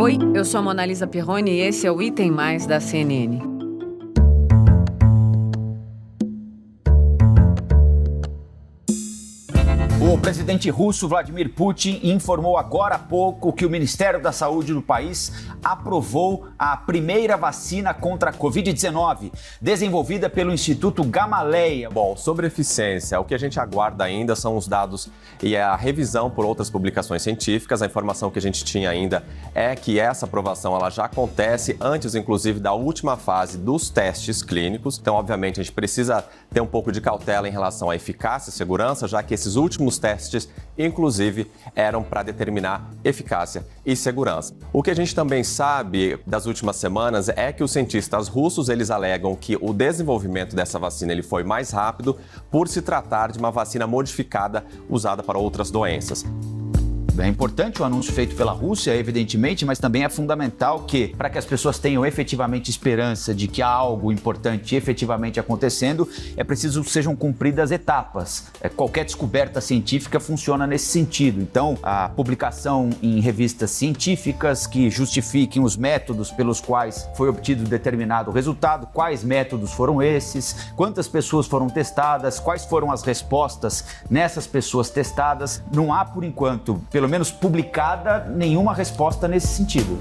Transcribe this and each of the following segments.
Oi, eu sou a Monalisa Perrone e esse é o Item Mais da CNN. O presidente russo Vladimir Putin informou agora há pouco que o Ministério da Saúde do país aprovou a primeira vacina contra a Covid-19, desenvolvida pelo Instituto Gamaleya. Bom, sobre eficiência, o que a gente aguarda ainda são os dados e a revisão por outras publicações científicas. A informação que a gente tinha ainda é que essa aprovação ela já acontece antes, inclusive, da última fase dos testes clínicos. Então, obviamente, a gente precisa ter um pouco de cautela em relação à eficácia e segurança, já que esses últimos testes, inclusive, eram para determinar eficácia e segurança. O que a gente também sabe das últimas semanas é que os cientistas russos, eles alegam que o desenvolvimento dessa vacina ele foi mais rápido por se tratar de uma vacina modificada usada para outras doenças. É importante o anúncio feito pela Rússia, evidentemente, mas também é fundamental que, para que as pessoas tenham efetivamente esperança de que há algo importante efetivamente acontecendo, é preciso que sejam cumpridas etapas. Qualquer descoberta científica funciona nesse sentido. Então, a publicação em revistas científicas que justifiquem os métodos pelos quais foi obtido determinado resultado, quais métodos foram esses, quantas pessoas foram testadas, quais foram as respostas nessas pessoas testadas. Não há, por enquanto, pelo menos publicada, nenhuma resposta nesse sentido.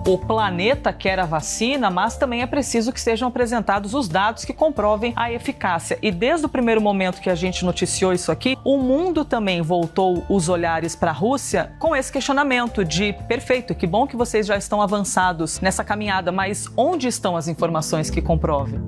O planeta quer a vacina, mas também é preciso que sejam apresentados os dados que comprovem a eficácia. E desde o primeiro momento que a gente noticiou isso aqui, o mundo também voltou os olhares para a Rússia com esse questionamento de perfeito, que bom que vocês já estão avançados nessa caminhada, mas onde estão as informações que comprovem?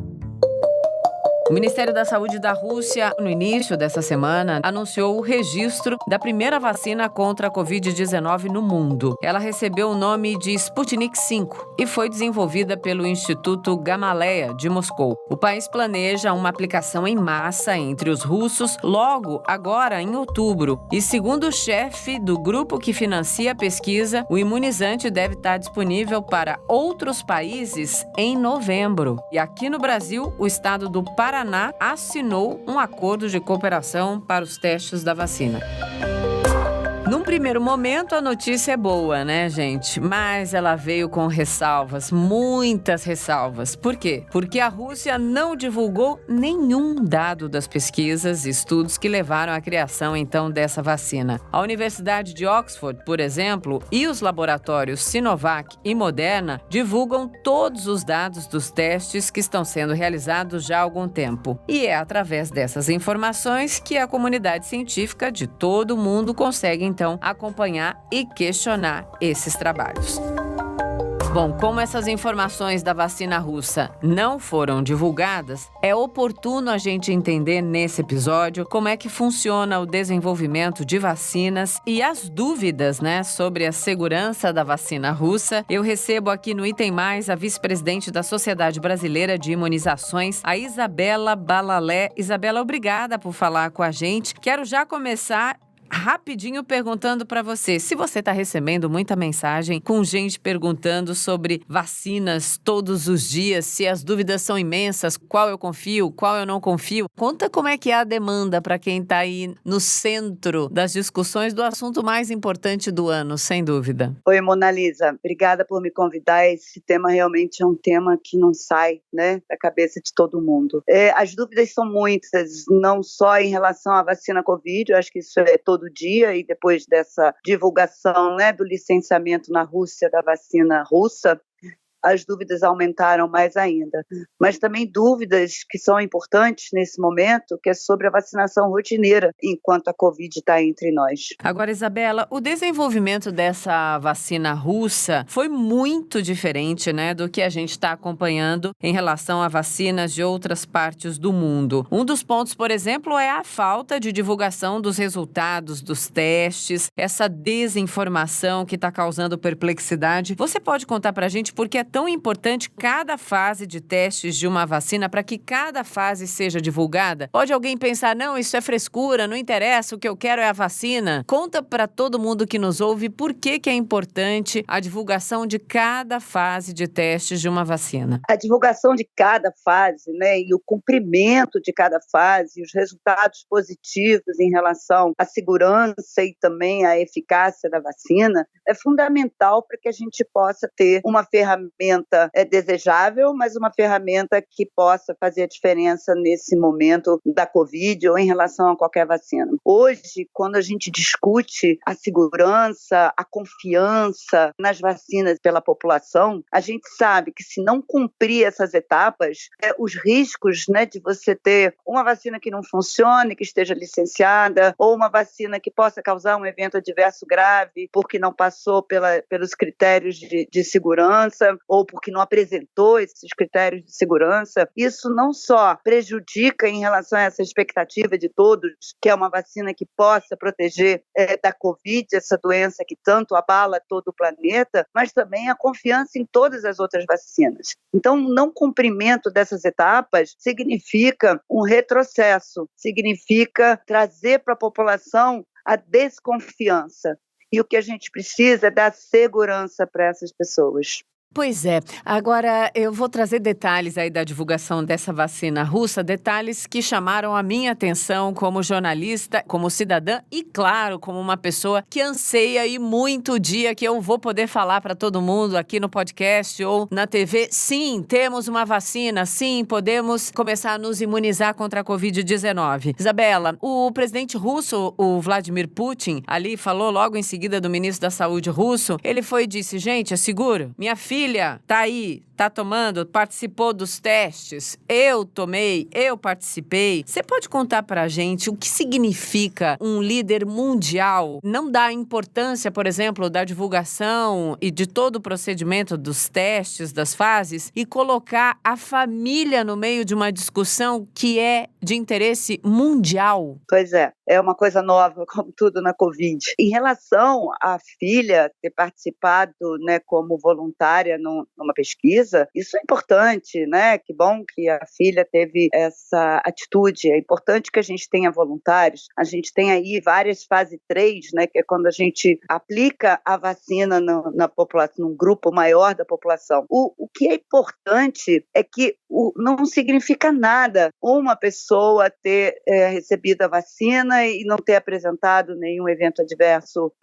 O Ministério da Saúde da Rússia, no início dessa semana, anunciou o registro da primeira vacina contra a Covid-19 no mundo. Ela recebeu o nome de Sputnik V e foi desenvolvida pelo Instituto Gamaleya, de Moscou. O país planeja uma aplicação em massa entre os russos logo agora em outubro. E segundo o chefe do grupo que financia a pesquisa, o imunizante deve estar disponível para outros países em novembro. E aqui no Brasil, o estado do Paraná assinou um acordo de cooperação para os testes da vacina. Num primeiro momento, a notícia é boa, né, gente? Mas ela veio com ressalvas, muitas ressalvas. Por quê? Porque a Rússia não divulgou nenhum dado das pesquisas e estudos que levaram à criação, então, dessa vacina. A Universidade de Oxford, por exemplo, e os laboratórios Sinovac e Moderna divulgam todos os dados dos testes que estão sendo realizados já há algum tempo. E é através dessas informações que a comunidade científica de todo o mundo consegue, então, acompanhar e questionar esses trabalhos. Bom, como essas informações da vacina russa não foram divulgadas, é oportuno a gente entender nesse episódio como é que funciona o desenvolvimento de vacinas e as dúvidas, sobre a segurança da vacina russa. Eu recebo aqui no Item Mais a vice-presidente da Sociedade Brasileira de Imunizações, a Isabela Balalé. Isabela, obrigada por falar com a gente. Quero já começar rapidinho perguntando para você, se você está recebendo muita mensagem com gente perguntando sobre vacinas todos os dias, se as dúvidas são imensas, qual eu confio, qual eu não confio. Conta como é que é a demanda para quem está aí no centro das discussões do assunto mais importante do ano, sem dúvida. Oi, Monalisa, obrigada por me convidar. Esse tema realmente é um tema que não sai, da cabeça de todo mundo. As dúvidas são muitas, não só em relação à vacina Covid, eu acho que isso é todo dia, e depois dessa divulgação do licenciamento na Rússia da vacina russa, as dúvidas aumentaram mais ainda. Mas também dúvidas que são importantes nesse momento, que é sobre a vacinação rotineira, enquanto a Covid está entre nós. Agora, Isabela, o desenvolvimento dessa vacina russa foi muito diferente, do que a gente está acompanhando em relação a vacinas de outras partes do mundo. Um dos pontos, por exemplo, é a falta de divulgação dos resultados dos testes, essa desinformação que está causando perplexidade. Você pode contar para a gente por que é tão importante cada fase de testes de uma vacina para que cada fase seja divulgada? Pode alguém pensar, não, isso é frescura, não interessa, o que eu quero é a vacina. Conta para todo mundo que nos ouve por que é importante a divulgação de cada fase de testes de uma vacina. A divulgação de cada fase, né, e o cumprimento de cada fase, os resultados positivos em relação à segurança e também à eficácia da vacina, é fundamental para que a gente possa ter uma ferramenta desejável, mas uma ferramenta que possa fazer a diferença nesse momento da Covid ou em relação a qualquer vacina. Hoje, quando a gente discute a segurança, a confiança nas vacinas pela população, a gente sabe que se não cumprir essas etapas, os riscos, né, de você ter uma vacina que não funcione, que esteja licenciada, ou uma vacina que possa causar um evento adverso grave porque não passou pelos critérios de segurança ou porque não apresentou esses critérios de segurança, isso não só prejudica em relação a essa expectativa de todos, que é uma vacina que possa proteger da Covid, essa doença que tanto abala todo o planeta, mas também a confiança em todas as outras vacinas. Então, o não cumprimento dessas etapas significa um retrocesso, significa trazer para a população a desconfiança. E o que a gente precisa é dar segurança para essas pessoas. Pois é. Agora, eu vou trazer detalhes aí da divulgação dessa vacina russa, detalhes que chamaram a minha atenção como jornalista, como cidadã e, claro, como uma pessoa que anseia e muito o dia que eu vou poder falar para todo mundo aqui no podcast ou na TV. Sim, temos uma vacina. Sim, podemos começar a nos imunizar contra a Covid-19. Isabela, o presidente russo, o Vladimir Putin, ali falou logo em seguida do ministro da Saúde russo, ele foi e disse, gente, é seguro? Minha filha tá aí, tá tomando, participou dos testes, eu tomei, eu participei. Você pode contar pra gente o que significa um líder mundial não dar importância, por exemplo, da divulgação e de todo o procedimento dos testes, das fases, e colocar a família no meio de uma discussão que é de interesse mundial? Pois é uma coisa nova, como tudo na Covid. Em relação à filha ter participado, né, como voluntária numa pesquisa, isso é importante, né? Que bom que a filha teve essa atitude. É importante que a gente tenha voluntários. A gente tem aí várias fase 3, né? Que é quando a gente aplica a vacina na população, num grupo maior da população. O que é importante é que não significa nada uma pessoa ter recebido a vacina e não ter apresentado nenhum evento adverso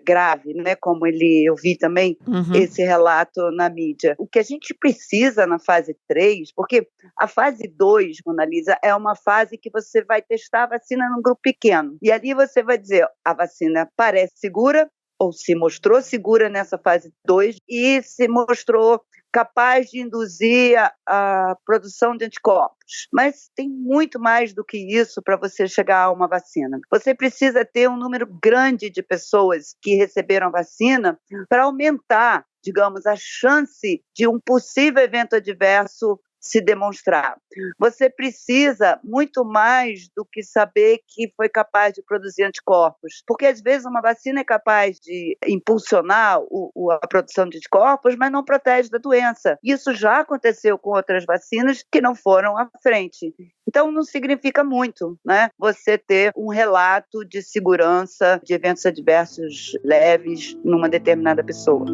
grave, né? Como eu vi também esse relato na mídia. O que a gente precisa na fase 3, porque a fase 2, Mona Lisa, é uma fase que você vai testar a vacina num grupo pequeno. E ali você vai dizer, a vacina parece segura, ou se mostrou segura nessa fase 2 e se mostrou capaz de induzir a produção de anticorpos. Mas tem muito mais do que isso para você chegar a uma vacina. Você precisa ter um número grande de pessoas que receberam a vacina para aumentar, digamos, a chance de um possível evento adverso se demonstrar. Você precisa muito mais do que saber que foi capaz de produzir anticorpos, porque às vezes uma vacina é capaz de impulsionar a produção de anticorpos, mas não protege da doença. Isso já aconteceu com outras vacinas que não foram à frente. Então não significa muito, né? Você ter um relato de segurança de eventos adversos leves numa determinada pessoa.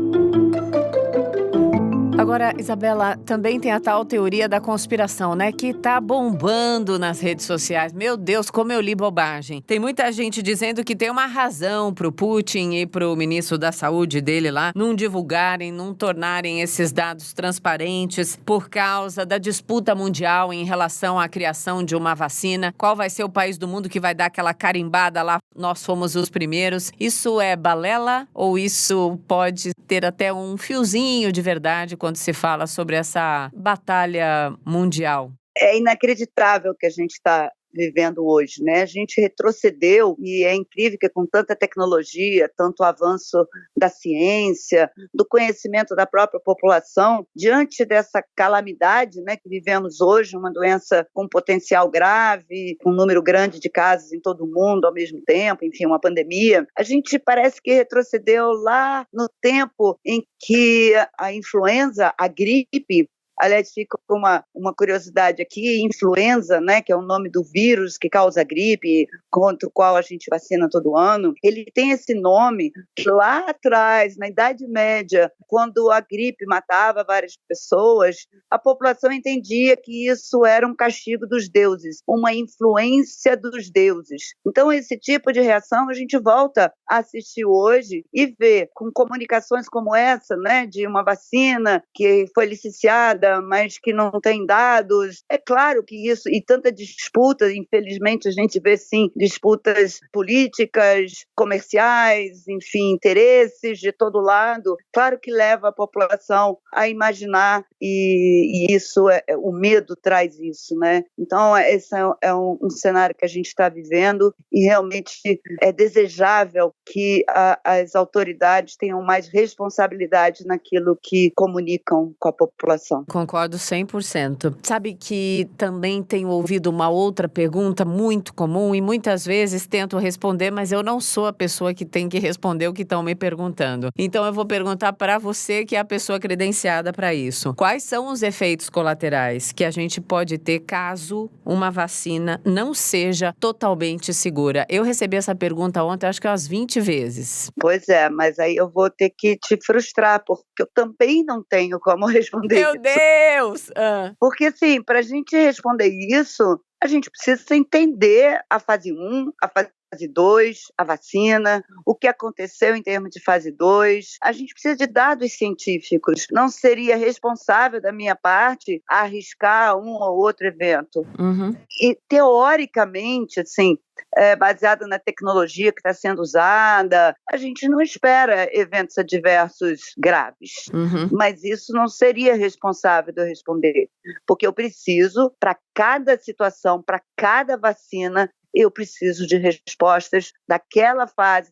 Agora, Isabela, também tem a tal teoria da conspiração, né? Que tá bombando nas redes sociais. Meu Deus, como eu li bobagem. Tem muita gente dizendo que tem uma razão pro Putin e pro ministro da Saúde dele lá não divulgarem, não tornarem esses dados transparentes por causa da disputa mundial em relação à criação de uma vacina. Qual vai ser o país do mundo que vai dar aquela carimbada lá? Nós fomos os primeiros. Isso é balela ou isso pode ter até um fiozinho de verdade quando se fala sobre essa batalha mundial? É inacreditável que a gente está vivendo hoje, né? A gente retrocedeu e é incrível que com tanta tecnologia, tanto avanço da ciência, do conhecimento da própria população, diante dessa calamidade, né, que vivemos hoje, uma doença com potencial grave, com um número grande de casos em todo o mundo ao mesmo tempo, enfim, uma pandemia, a gente parece que retrocedeu lá no tempo em que a influenza, a gripe, aliás, fica uma curiosidade aqui, influenza, né, que é o nome do vírus que causa a gripe, contra o qual a gente vacina todo ano, ele tem esse nome que lá atrás, na Idade Média, quando a gripe matava várias pessoas, a população entendia que isso era um castigo dos deuses, uma influência dos deuses. Então, esse tipo de reação a gente volta a assistir hoje e ver com comunicações como essa, né, de uma vacina que foi licenciada, mas que não tem dados. É claro que isso, e tanta disputa, infelizmente a gente vê sim, disputas políticas, comerciais, enfim, interesses de todo lado, claro que leva a população a imaginar e isso, o medo traz isso, né? Então esse é um cenário que a gente está vivendo e realmente é desejável que as autoridades tenham mais responsabilidade naquilo que comunicam com a população. Concordo 100%. Sabe que também tenho ouvido uma outra pergunta muito comum e muitas vezes tento responder, mas eu não sou a pessoa que tem que responder o que estão me perguntando. Então eu vou perguntar para você, que é a pessoa credenciada para isso. Quais são os efeitos colaterais que a gente pode ter caso uma vacina não seja totalmente segura? Eu recebi essa pergunta ontem, acho que umas 20 vezes. Pois é, mas aí eu vou ter que te frustrar, porque eu também não tenho como responder Meu isso. Deus! Porque, assim, para a gente responder isso, a gente precisa entender a fase 1, a fase 2, a vacina, o que aconteceu em termos de fase 2. A gente precisa de dados científicos. Não seria responsável da minha parte arriscar um ou outro evento. Uhum. E, teoricamente, assim, baseado na tecnologia que está sendo usada, a gente não espera eventos adversos graves. Uhum. Mas isso não seria responsável de eu responder, porque eu preciso, para cada situação, para cada vacina, eu preciso de respostas daquela fase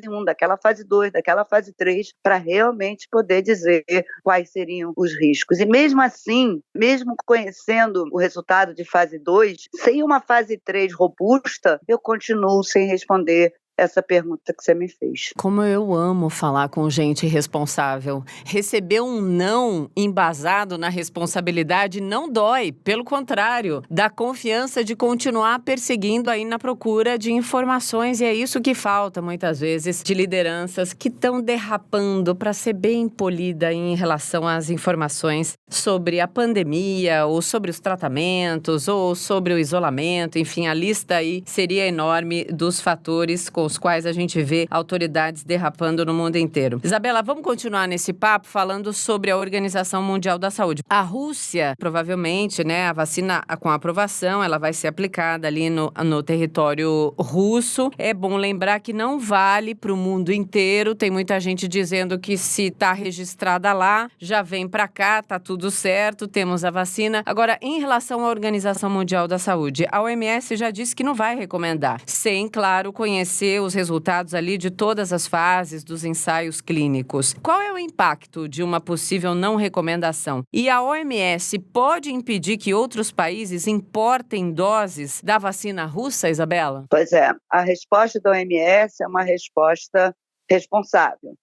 1, daquela fase 2, daquela fase 3, para realmente poder dizer quais seriam os riscos. E mesmo assim, mesmo conhecendo o resultado de fase 2, sem uma fase 3 robusta, eu continuo sem responder essa pergunta que você me fez. Como eu amo falar com gente responsável. Receber um não embasado na responsabilidade não dói, pelo contrário, dá confiança de continuar perseguindo aí na procura de informações, e é isso que falta muitas vezes de lideranças que estão derrapando, para ser bem polida em relação às informações sobre a pandemia, ou sobre os tratamentos, ou sobre o isolamento, enfim, a lista aí seria enorme dos fatores com os quais a gente vê autoridades derrapando no mundo inteiro. Isabela, vamos continuar nesse papo falando sobre a Organização Mundial da Saúde. A Rússia, provavelmente, né, a vacina com aprovação, ela vai ser aplicada ali no território russo. É bom lembrar que não vale para o mundo inteiro. Tem muita gente dizendo que se está registrada lá, já vem para cá, tá tudo certo, temos a vacina. Agora, em relação à Organização Mundial da Saúde, a OMS já disse que não vai recomendar, sem, claro, conhecer os resultados ali de todas as fases dos ensaios clínicos. Qual é o impacto de uma possível não recomendação? E a OMS pode impedir que outros países importem doses da vacina russa, Isabela? Pois é, a resposta da OMS é uma resposta responsável.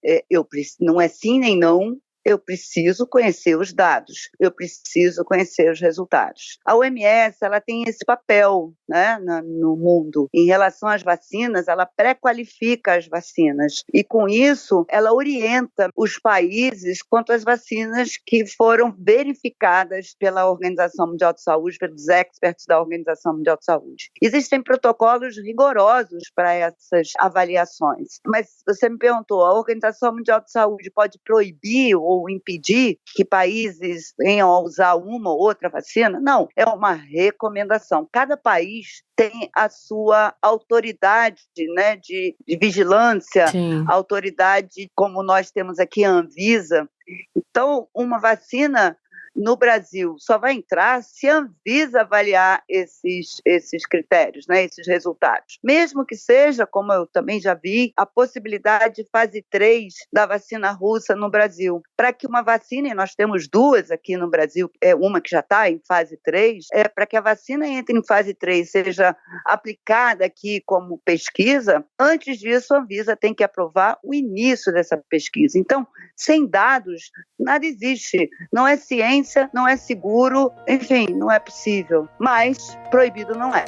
Não é sim nem não. Eu preciso conhecer os dados, eu preciso conhecer os resultados. A OMS, ela tem esse papel, né, no mundo. Em relação às vacinas, ela pré-qualifica as vacinas e, com isso, ela orienta os países quanto às vacinas que foram verificadas pela Organização Mundial de Saúde, pelos experts da Organização Mundial de Saúde. Existem protocolos rigorosos para essas avaliações, mas você me perguntou, a Organização Mundial de Saúde pode proibir ou impedir que países venham a usar uma ou outra vacina? Não, é uma recomendação. Cada país tem a sua autoridade, né, de vigilância, Sim. autoridade como nós temos aqui a Anvisa. Então, uma vacina no Brasil só vai entrar se a Anvisa avaliar esses critérios, né, esses resultados. Mesmo que seja, como eu também já vi, a possibilidade de fase 3 da vacina russa no Brasil. Para que uma vacina, e nós temos 2 aqui no Brasil, uma que já está em fase 3, para que a vacina entre em fase 3 seja aplicada aqui como pesquisa, antes disso a Anvisa tem que aprovar o início dessa pesquisa. Então, sem dados, nada existe. Não é ciência, não é seguro, enfim, não é possível. Mas proibido não é.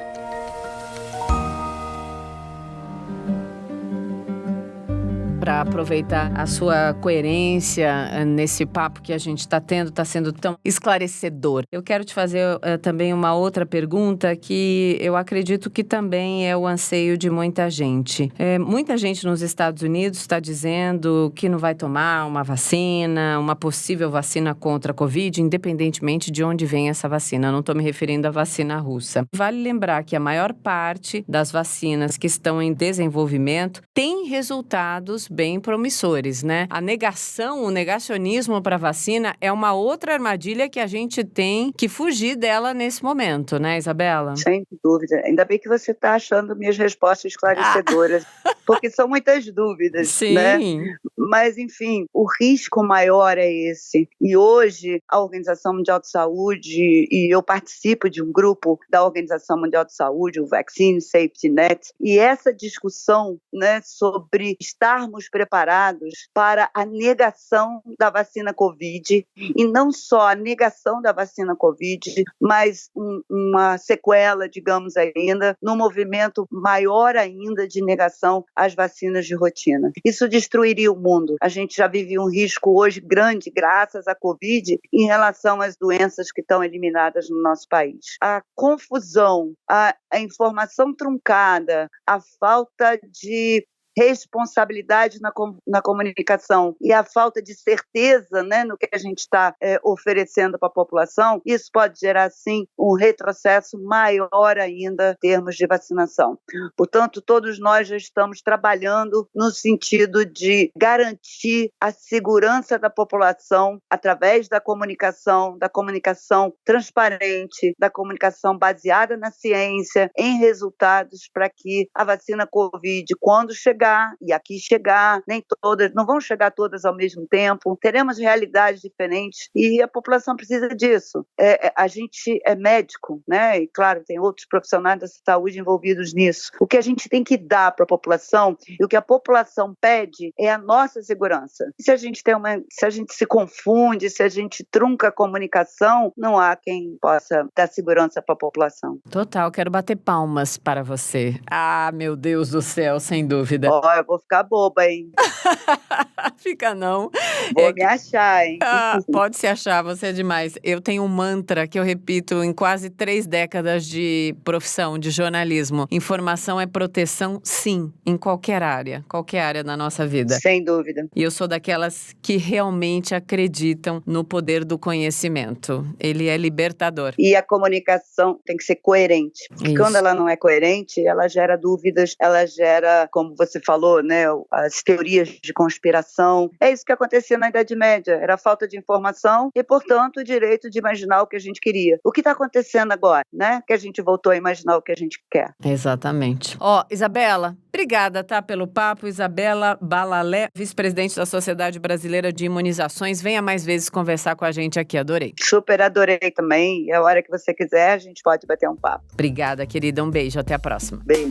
Para aproveitar a sua coerência nesse papo que a gente está tendo, está sendo tão esclarecedor. Eu quero te fazer também uma outra pergunta que eu acredito que também é o anseio de muita gente. Muita gente nos Estados Unidos está dizendo que não vai tomar uma vacina, uma possível vacina contra a Covid, independentemente de onde vem essa vacina. Eu não estou me referindo à vacina russa. Vale lembrar que a maior parte das vacinas que estão em desenvolvimento tem resultados bem promissores, né? A negação, o negacionismo para a vacina é uma outra armadilha que a gente tem que fugir dela nesse momento, né, Isabela? Sem dúvida. Ainda bem que você está achando minhas respostas esclarecedoras, porque são muitas dúvidas, Sim. Né? Mas, enfim, o risco maior é esse. E hoje, a Organização Mundial de Saúde, e eu participo de um grupo da Organização Mundial de Saúde, o Vaccine Safety Net, e essa discussão, né, sobre estarmos preparados para a negação da vacina Covid, e não só a negação da vacina Covid, mas uma sequela, digamos ainda, num movimento maior ainda de negação às vacinas de rotina. Isso destruiria o mundo. A gente já vive um risco hoje grande, graças à Covid, em relação às doenças que estão eliminadas no nosso país. A confusão, a informação truncada, a falta de responsabilidade na comunicação e a falta de certeza, né, no que a gente está oferecendo para a população, isso pode gerar, sim, um retrocesso maior ainda em termos de vacinação. Portanto, todos nós já estamos trabalhando no sentido de garantir a segurança da população através da comunicação transparente, da comunicação baseada na ciência, em resultados, para que a vacina Covid, quando chegar, e aqui chegar, nem todas, não vão chegar todas ao mesmo tempo, teremos realidades diferentes e a população precisa disso. A gente é médico, né? E claro, tem outros profissionais da saúde envolvidos nisso. O que a gente tem que dar para a população e o que a população pede é a nossa segurança. Se a gente se confunde, se a gente trunca a comunicação, não há quem possa dar segurança para a população. Total, quero bater palmas para você. Ah, meu Deus do céu, sem dúvida. Eu vou ficar boba, hein? Fica não. Vou me achar, hein? Pode se achar, você é demais. Eu tenho um mantra que eu repito em quase 3 décadas de profissão, de jornalismo. Informação é proteção, sim, em qualquer área da nossa vida. Sem dúvida. E eu sou daquelas que realmente acreditam no poder do conhecimento. Ele é libertador. E a comunicação tem que ser coerente. Porque quando ela não é coerente, ela gera dúvidas, ela gera, como você falou, né, as teorias de conspiração. É isso que acontecia na Idade Média. Era a falta de informação e, portanto, o direito de imaginar o que a gente queria. O que está acontecendo agora, né? Que a gente voltou a imaginar o que a gente quer. Exatamente. Isabela, obrigada, tá, pelo papo. Isabela Balalé, vice-presidente da Sociedade Brasileira de Imunizações. Venha mais vezes conversar com a gente aqui, adorei. Super adorei também. E a hora que você quiser, a gente pode bater um papo. Obrigada, querida. Um beijo. Até a próxima. Beijo.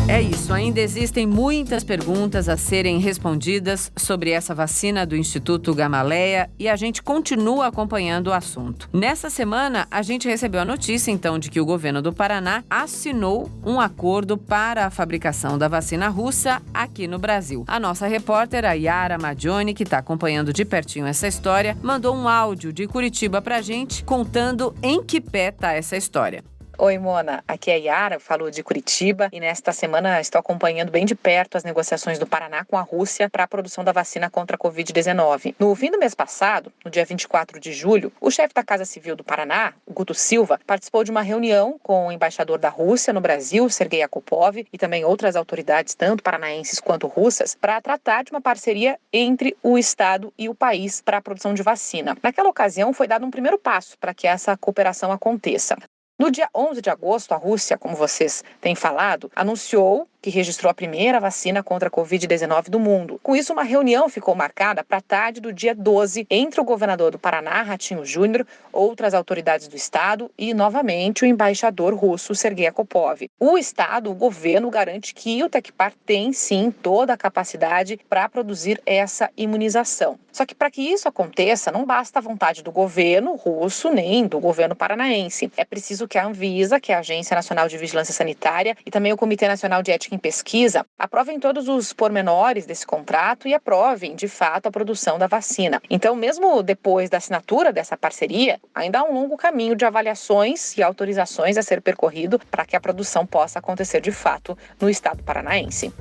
É isso, ainda existem muitas perguntas a serem respondidas sobre essa vacina do Instituto Gamaleya e a gente continua acompanhando o assunto. Nessa semana, a gente recebeu a notícia, então, de que o governo do Paraná assinou um acordo para a fabricação da vacina russa aqui no Brasil. A nossa repórter, a Yara Madioni, que está acompanhando de pertinho essa história, mandou um áudio de Curitiba pra gente contando em que pé tá essa história. Oi, Mona. Aqui é a Yara, falo de Curitiba e nesta semana estou acompanhando bem de perto as negociações do Paraná com a Rússia para a produção da vacina contra a Covid-19. No fim do mês passado, no dia 24 de julho, o chefe da Casa Civil do Paraná, Guto Silva, participou de uma reunião com o embaixador da Rússia no Brasil, Sergei Akopov, e também outras autoridades, tanto paranaenses quanto russas, para tratar de uma parceria entre o Estado e o país para a produção de vacina. Naquela ocasião, foi dado um primeiro passo para que essa cooperação aconteça. No dia 11 de agosto, a Rússia, como vocês têm falado, anunciou que registrou a primeira vacina contra a Covid-19 do mundo. Com isso, uma reunião ficou marcada para a tarde do dia 12 entre o governador do Paraná, Ratinho Júnior, outras autoridades do estado e, novamente, o embaixador russo, Sergei Akopov. O estado, o governo, garante que o Tecpar tem, sim, toda a capacidade para produzir essa imunização. Só que para que isso aconteça, não basta a vontade do governo russo nem do governo paranaense. É preciso que a Anvisa, que é a Agência Nacional de Vigilância Sanitária, e também o Comitê Nacional de Ética em Pesquisa, aprovem todos os pormenores desse contrato e aprovem, de fato, a produção da vacina. Então, mesmo depois da assinatura dessa parceria, ainda há um longo caminho de avaliações e autorizações a ser percorrido para que a produção possa acontecer, de fato, no estado paranaense.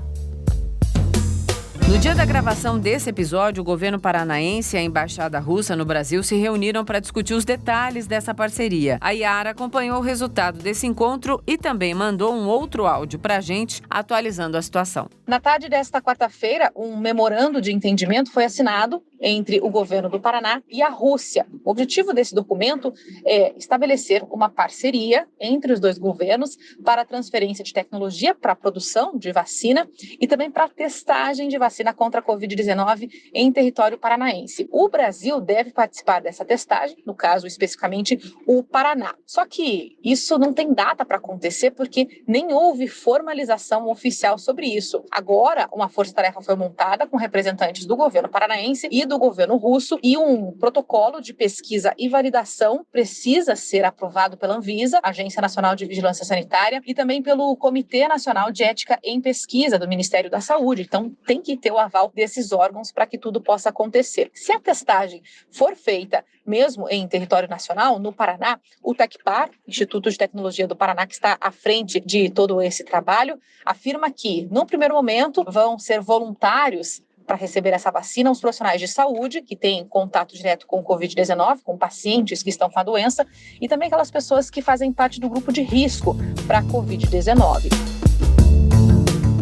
No dia da gravação desse episódio, o governo paranaense e a embaixada russa no Brasil se reuniram para discutir os detalhes dessa parceria. A Yara acompanhou o resultado desse encontro e também mandou um outro áudio para a gente, atualizando a situação. Na tarde desta quarta-feira, um memorando de entendimento foi assinado entre o governo do Paraná e a Rússia. O objetivo desse documento é estabelecer uma parceria entre os dois governos para a transferência de tecnologia para a produção de vacina e também para a testagem de vacina contra a Covid-19 em território paranaense. O Brasil deve participar dessa testagem, no caso especificamente o Paraná. Só que isso não tem data para acontecer porque nem houve formalização oficial sobre isso. Agora, uma força-tarefa foi montada com representantes do governo paranaense e do governo russo e um protocolo de pesquisa e validação precisa ser aprovado pela Anvisa, Agência Nacional de Vigilância Sanitária, e também pelo Comitê Nacional de Ética em Pesquisa do Ministério da Saúde. Então, tem que ter o aval desses órgãos para que tudo possa acontecer. Se a testagem for feita mesmo em território nacional, no Paraná, o Tecpar, Instituto de Tecnologia do Paraná, que está à frente de todo esse trabalho, afirma que, no primeiro momento, vão ser voluntários para receber essa vacina os profissionais de saúde que têm contato direto com o Covid-19, com pacientes que estão com a doença, e também aquelas pessoas que fazem parte do grupo de risco para a Covid-19.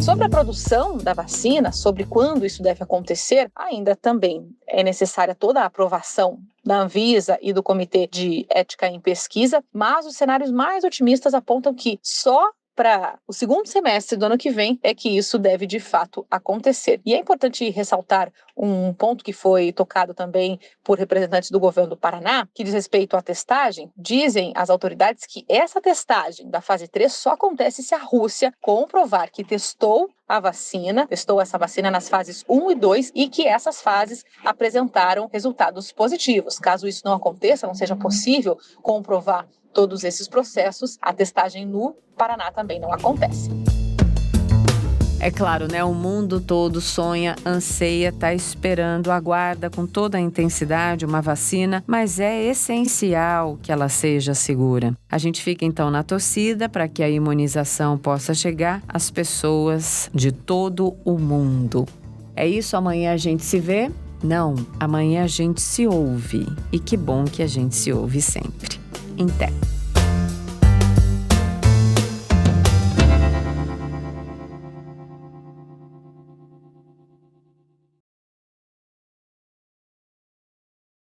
Sobre a produção da vacina, sobre quando isso deve acontecer, ainda também é necessária toda a aprovação da Anvisa e do Comitê de Ética em Pesquisa, mas os cenários mais otimistas apontam que só para o segundo semestre do ano que vem é que isso deve de fato acontecer. E é importante ressaltar um ponto que foi tocado também por representantes do governo do Paraná, que diz respeito à testagem. Dizem as autoridades que essa testagem da fase 3 só acontece se a Rússia comprovar que testou essa vacina nas fases 1 e 2 e que essas fases apresentaram resultados positivos. Caso isso não aconteça, não seja possível comprovar todos esses processos, a testagem no Paraná também não acontece. É claro, né? O mundo todo sonha, anseia, está esperando, aguarda com toda a intensidade uma vacina, mas é essencial que ela seja segura. A gente fica então na torcida para que a imunização possa chegar às pessoas de todo o mundo. É isso, amanhã a gente se vê? Não, amanhã a gente se ouve. E que bom que a gente se ouve sempre. Até.